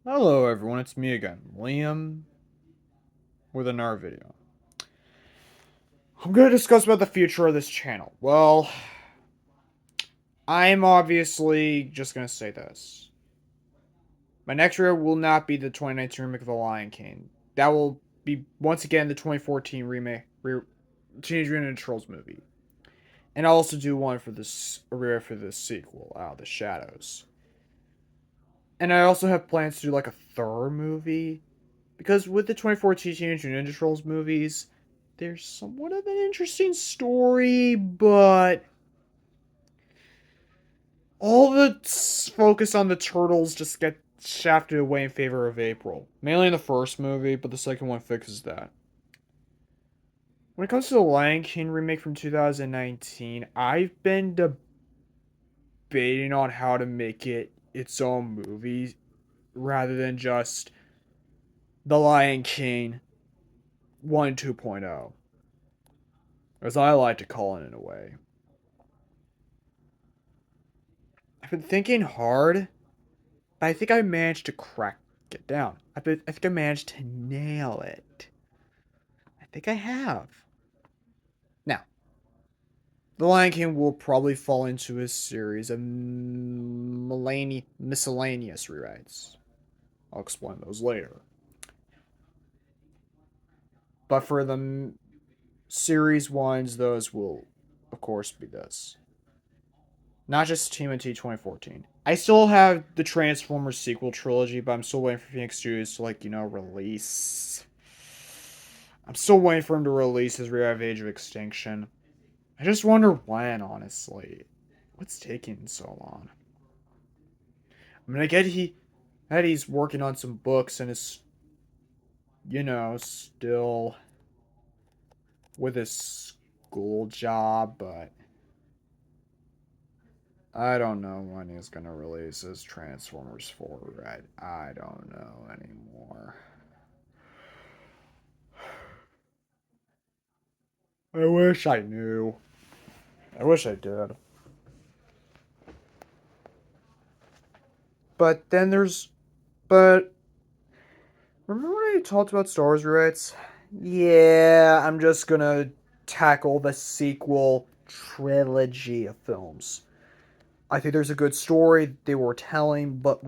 Hello everyone, it's me again, Liam, with another video. I'm going to discuss about the future of this channel. Well, I'm obviously just going to say this. My next video will not be the 2019 remake of The Lion King. That will be, once again, the 2014 Teenage Mutant Ninja Turtles movie. And I'll also do one for this, a review for this sequel, Out of the Shadows. And I also have plans to do like a third movie. Because with the 2014 Teenage Mutant Ninja Turtles movies, there's somewhat of an interesting story, but all the focus on the turtles just get shafted away in favor of April. Mainly in the first movie, but the second one fixes that. When it comes to the Lion King remake from 2019, I've been debating on how to make it its own movie rather than just The Lion King 1 2.0, as I like to call it in a way. I've been thinking hard, but I think I managed to crack it down. I think I managed to nail it. I think I have. Now, The Lion King will probably fall into a series of miscellaneous rewrites. I'll explain those later. But for the series ones, those will, of course, be this. Not just TMNT 2014. I still have the Transformers sequel trilogy, but I'm still waiting for Phoenix Studios to, release. I'm still waiting for him to release his Revive Age of Extinction. I just wonder when, honestly. What's taking so long? I mean, I get he's working on some books and is, still with his school job, but I don't know when he's gonna release his Transformers 4, right? I don't know anymore. I wish I knew. I wish I did. But then there's. But. Remember when I talked about Star Wars rewrites? Yeah, I'm just gonna tackle the sequel trilogy of films. I think there's a good story they were telling, but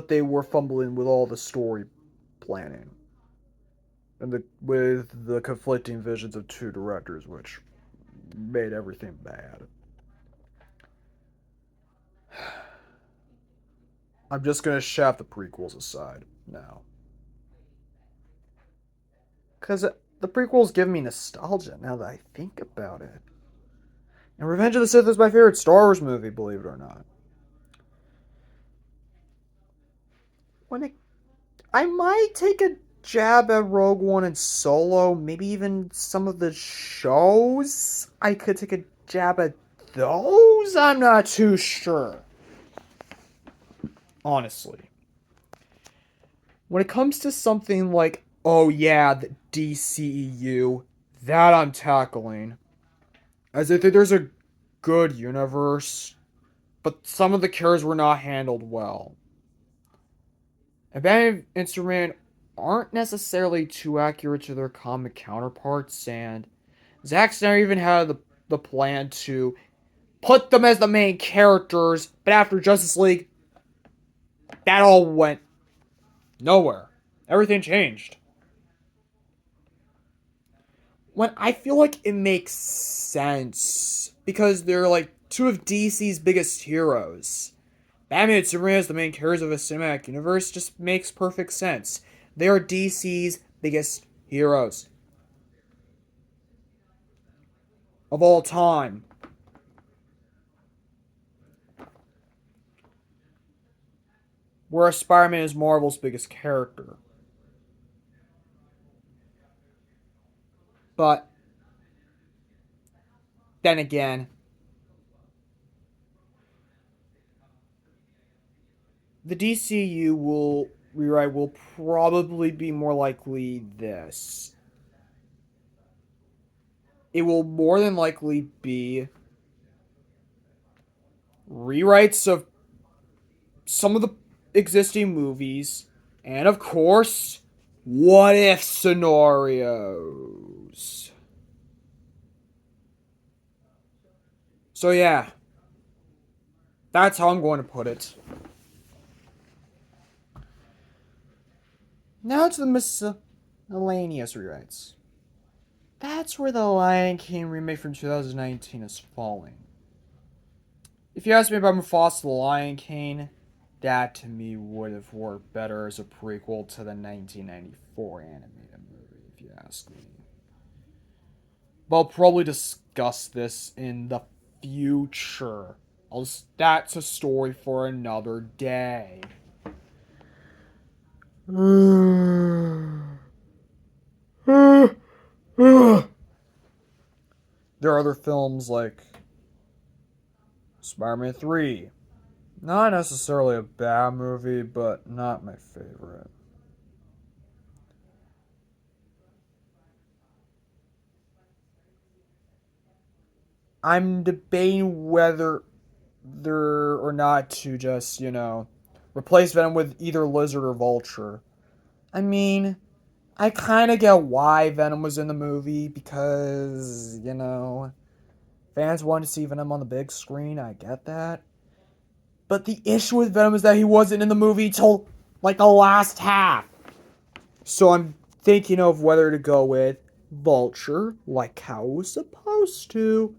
they were fumbling with all the story planning and with the conflicting visions of two directors, which made everything bad. I'm just gonna shaft the prequels aside now, because the prequels give me nostalgia now that I think about it. And Revenge of the Sith is my favorite Star Wars movie, believe it or not. When it, I might take a jab at Rogue One and Solo, maybe even some of the shows. I could take a jab at those. I'm not too sure, honestly. When it comes to something like, oh yeah, the DCEU, that I'm tackling, as I think there's a good universe, but some of the characters were not handled well. And Batman and Superman aren't necessarily too accurate to their comic counterparts, and Zack Snyder even had the plan to put them as the main characters, but after Justice League, that all went nowhere. Everything changed. When I feel like it makes sense because they're like two of DC's biggest heroes. Batman and Superman as the main characters of a cinematic universe just makes perfect sense. They are DC's biggest heroes of all time. Whereas Spider-Man is Marvel's biggest character. But then again, the DCU will rewrite will probably be more likely this. It will more than likely be rewrites of some of the existing movies, and of course, what if scenarios. So yeah, that's how I'm going to put it. Now to the miscellaneous rewrites. That's where the Lion King remake from 2019 is falling. If you ask me about Mufasa the Lion King, that to me would have worked better as a prequel to the 1994 animated movie, if you ask me. But I'll probably discuss this in the future. That's a story for another day. There are other films like Spider-Man 3. Not necessarily a bad movie, but not my favorite. I'm debating whether or not to just, replace Venom with either Lizard or Vulture. I mean, I kind of get why Venom was in the movie because, fans wanted to see Venom on the big screen. I get that. But the issue with Venom is that he wasn't in the movie till, like, the last half. So I'm thinking of whether to go with Vulture, like how it was supposed to,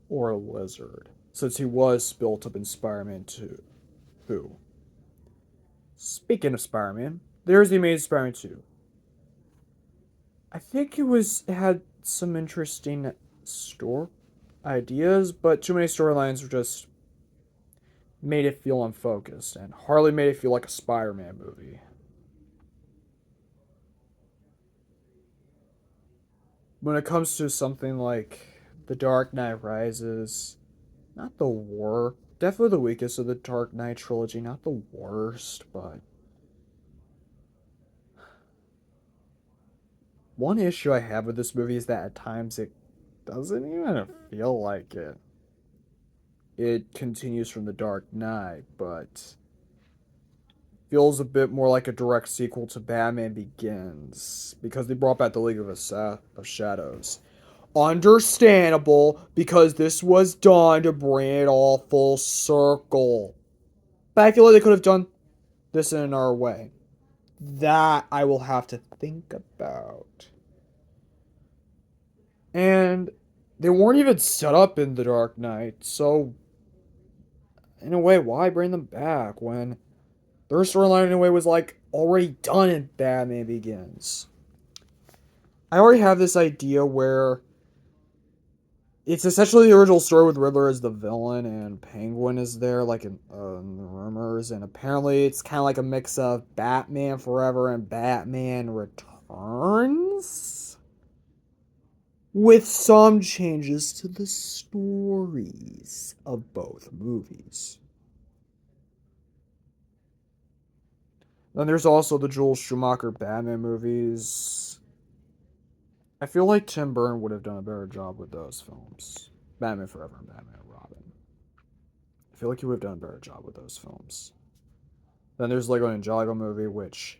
or Lizard, since he was built up in Spider-Man 2. Who? Speaking of Spider-Man, there's the Amazing Spider-Man 2. I think it had some interesting story ideas, but too many storylines were just made it feel unfocused and hardly made it feel like a Spider-Man movie. When it comes to something like The Dark Knight Rises, not the war, definitely the weakest of the Dark Knight trilogy, not the worst, but one issue I have with this movie is that at times it doesn't even feel like it. It continues from The Dark Knight, but feels a bit more like a direct sequel to Batman Begins because they brought back the League of Shadows. Understandable because this was done to bring it all full circle. But I feel like they could have done this in another way. That I will have to think about. And they weren't even set up in The Dark Knight, so in a way, why bring them back when their storyline in a way was like already done in Batman Begins? I already have this idea where it's essentially the original story with Riddler as the villain and Penguin is there, like in the rumors, and apparently it's kind of like a mix of Batman Forever and Batman Returns, with some changes to the stories of both movies. Then there's also the Joel Schumacher Batman movies. I feel like Tim Burton would have done a better job with those films. Batman Forever and Batman and Robin. I feel like he would have done a better job with those films. Then there's Lego Ninjago movie, which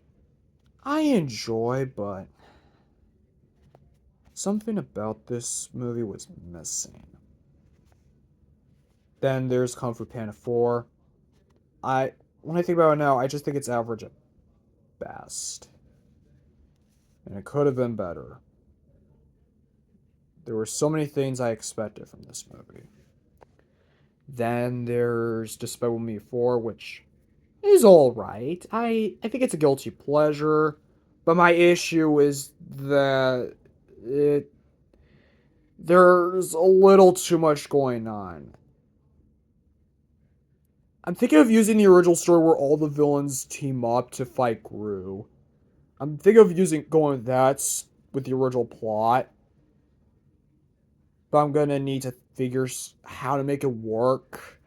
I enjoy, but something about this movie was missing. Then there's Kung Fu Panda 4. When I think about it now, I just think it's average at best. And it could have been better. There were so many things I expected from this movie. Then there's Despicable Me 4, which is alright. I think it's a guilty pleasure. But my issue is that there's a little too much going on. I'm thinking of using the original story where all the villains team up to fight Gru. I'm thinking of going with that with the original plot. But I'm gonna need to figure how to make it work.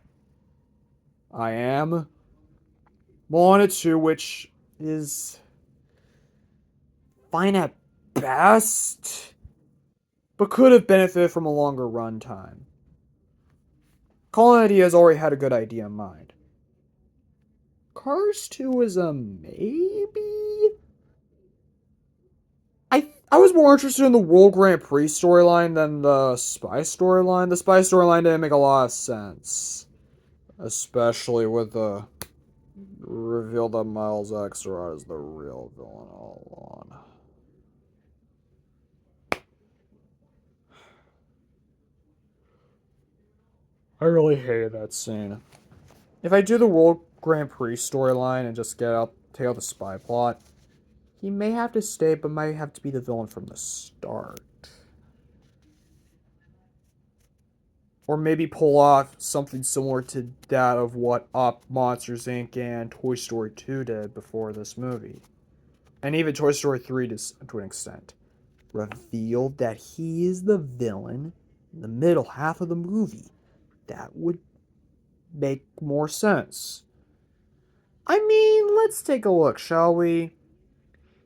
I am. Moana 2, which is fine at best, but could have benefited from a longer runtime. Colin Idea has already had a good idea in mind. Cars 2 is a maybe? I was more interested in the World Grand Prix storyline than the Spy storyline. The Spy storyline didn't make a lot of sense. Especially with the reveal that Miles Axelrod is the real villain all along. I really hated that scene. If I do the World Grand Prix storyline and just take out the spy plot, he may have to stay, but might have to be the villain from the start. Or maybe pull off something similar to that of what Up Monsters Inc. and Toy Story 2 did before this movie. And even Toy Story 3 to an extent. Revealed that he is the villain in the middle half of the movie. That would make more sense. I mean, let's take a look, shall we?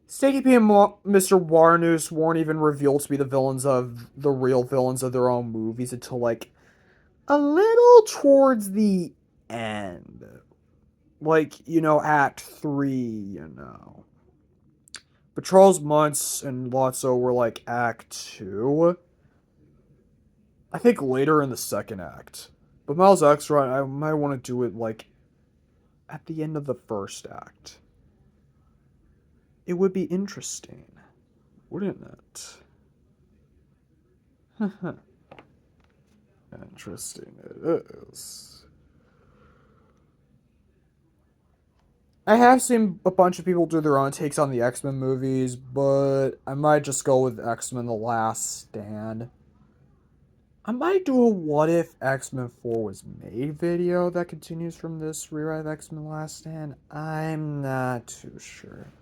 Stinky Pete and Mr. Warnoose weren't even revealed to be the real villains of their own movies until, like, a little towards the end. Like, Act 3. But Charles Muntz and Lotso were, like, Act 2. I think later in the second act. But Miles Axelrod, I might want to do it, like, at the end of the first act. It would be interesting, wouldn't it? Interesting it is. I have seen a bunch of people do their own takes on the X-Men movies, but I might just go with X-Men The Last Stand. I might do a what if X-Men 4 was made video that continues from this rewrite of X-Men Last Stand. I'm not too sure.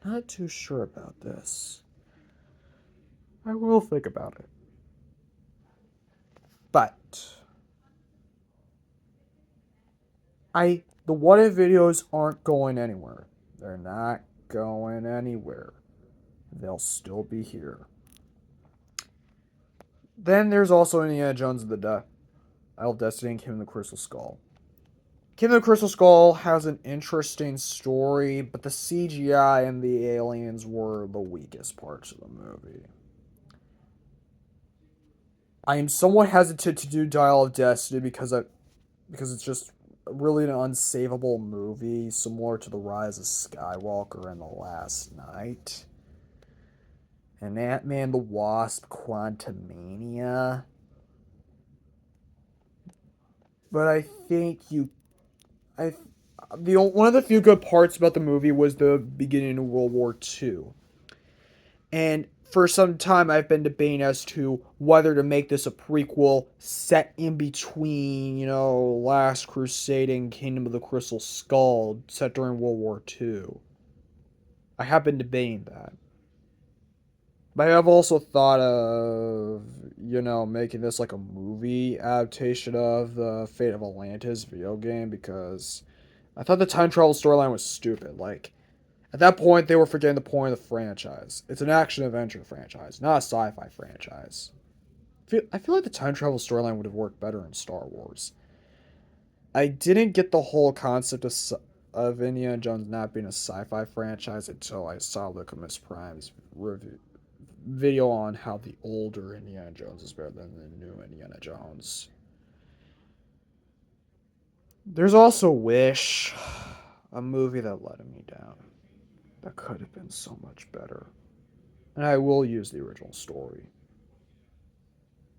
I'm not too sure about this. I will think about it. But the what if videos aren't going anywhere. They're not going anywhere. They'll still be here. Then there's also Indiana Jones and the Isle of Destiny and Kingdom of the Crystal Skull. Kingdom of the Crystal Skull has an interesting story, but the CGI and the aliens were the weakest parts of the movie. I am somewhat hesitant to do Dial of Destiny because it's just really an unsavable movie, similar to The Rise of Skywalker and The Last Knight. And Ant-Man the Wasp Quantumania. But I think one of the few good parts about the movie was the beginning of World War II. And for some time, I've been debating as to whether to make this a prequel set in between, Last Crusade and Kingdom of the Crystal Skull, set during World War II. I have been debating that. But I have also thought of, making this like a movie adaptation of the Fate of Atlantis video game because I thought the time travel storyline was stupid. Like, at that point, they were forgetting the point of the franchise. It's an action-adventure franchise, not a sci-fi franchise. I feel like the time travel storyline would have worked better in Star Wars. I didn't get the whole concept of Indiana Jones not being a sci-fi franchise until I saw Optimus Prime's video on how the older Indiana Jones is better than the new Indiana Jones. There's also Wish, a movie that let me down. That could have been so much better. And I will use the original story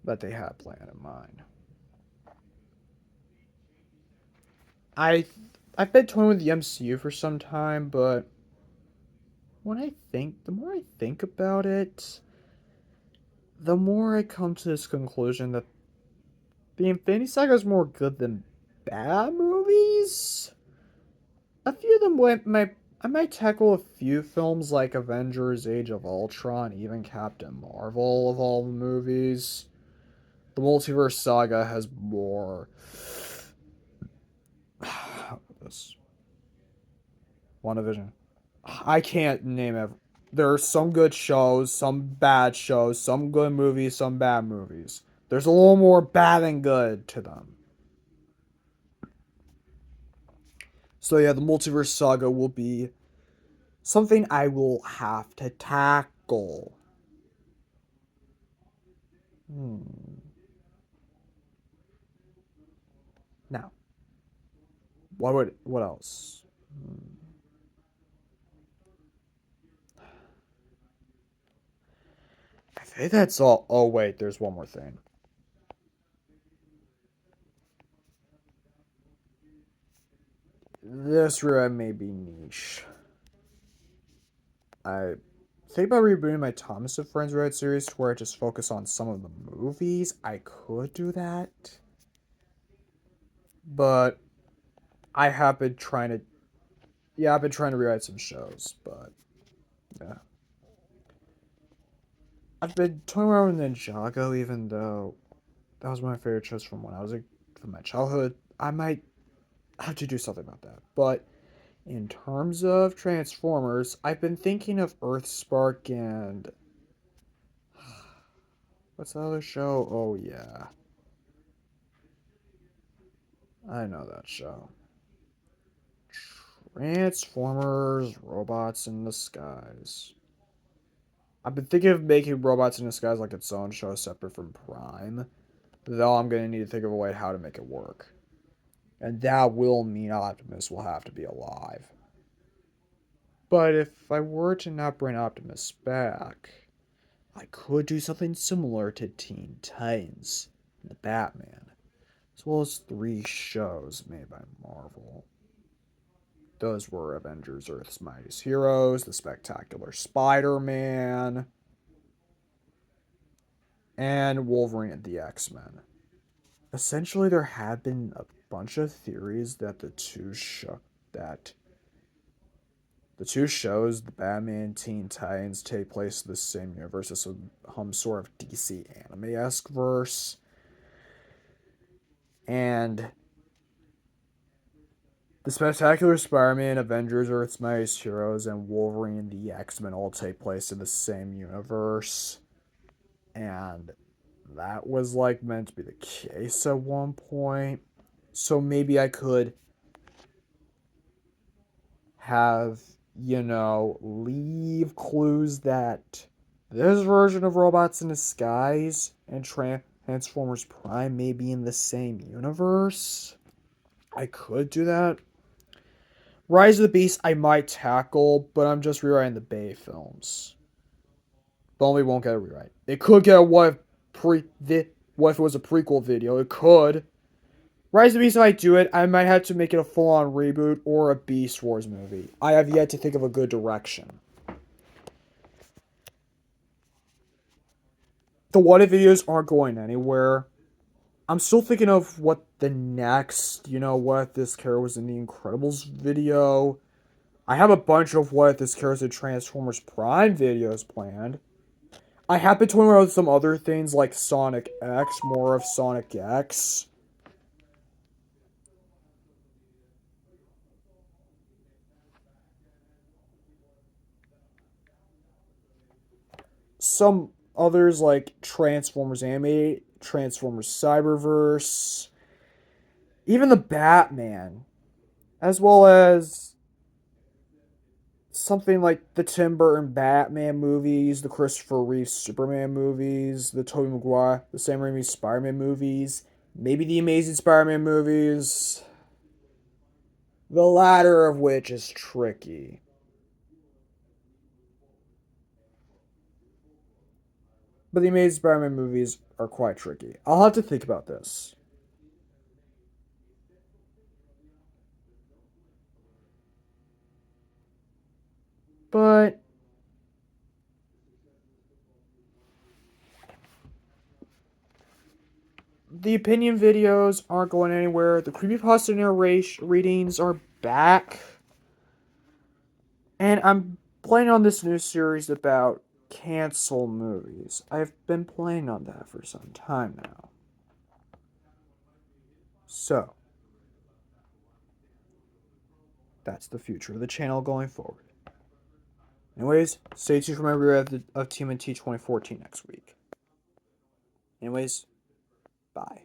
that they had planned in mind. I've been toying with the MCU for some time, but the more I think about it, the more I come to this conclusion that the Infinity Saga is more good than bad movies. A few of them I might tackle a few films like Avengers, Age of Ultron, even Captain Marvel of all the movies. The Multiverse Saga has more. This WandaVision. I can't name it. There are some good shows, some bad shows, some good movies, some bad movies. There's a little more bad than good to them. So yeah, the Multiverse Saga will be something I will have to tackle. Hmm. Now, what else? Hmm. I think that's all. Oh wait, there's one more thing. This rewrite may be niche. I think about rebooting my Thomas and Friends rewrite series to where I just focus on some of the movies. I could do that, but I have been trying to. Yeah, I've been trying to rewrite some shows, but yeah. I've been toying around with Ninjago, even though that was one of my favorite shows from when I was from my childhood. I might have to do something about that. But in terms of Transformers, I've been thinking of Earthspark and what's the other show? Oh yeah, I know that show. Transformers, Robots in the Skies. I've been thinking of making Robots in the Skies like its own show separate from Prime. Though I'm gonna need to think of a way how to make it work. And that will mean Optimus will have to be alive. But if I were to not bring Optimus back, I could do something similar to Teen Titans and the Batman, as well as 3 shows made by Marvel. Those were Avengers Earth's Mightiest Heroes, The Spectacular Spider Man, and Wolverine and the X-Men. Essentially, there have been a bunch of theories that the two shows, the Batman and Teen Titans, take place in the same universe as some sort of DC anime-esque verse. And the Spectacular Spider-Man, Avengers Earth's Mightiest Heroes, and Wolverine and the X-Men all take place in the same universe. And that was like meant to be the case at one point. So maybe I could have, leave clues that this version of Robots in Disguise and Transformers Prime may be in the same universe. I could do that. Rise of the Beast I might tackle, but I'm just rewriting the Bay films. But only won't get a rewrite. It could get a what if it was a prequel video? It could. Rise of the Beast, if I do it, I might have to make it a full-on reboot or a Beast Wars movie. I have yet to think of a good direction. The what if videos aren't going anywhere. I'm still thinking of what the next, what if this character was in the Incredibles video. I have a bunch of what if this character was in Transformers Prime videos planned. I have been toying around with some other things like Sonic X, more of Sonic X. Some others like Transformers Animated, Transformers Cyberverse, even the Batman, as well as something like the Tim Burton Batman movies, the Christopher Reeve Superman movies, the Tobey Maguire, the Sam Raimi Spider-Man movies, maybe the Amazing Spider-Man movies, the latter of which is tricky. But the Amazing Spider-Man movies are quite tricky. I'll have to think about this. But the opinion videos aren't going anywhere. The creepypasta narration readings are back. And I'm playing on this new series about cancel movies. I've been playing on that for some time now. So, that's the future of the channel going forward. Anyways, stay tuned for my review of TMNT 2014 next week. Anyways, bye.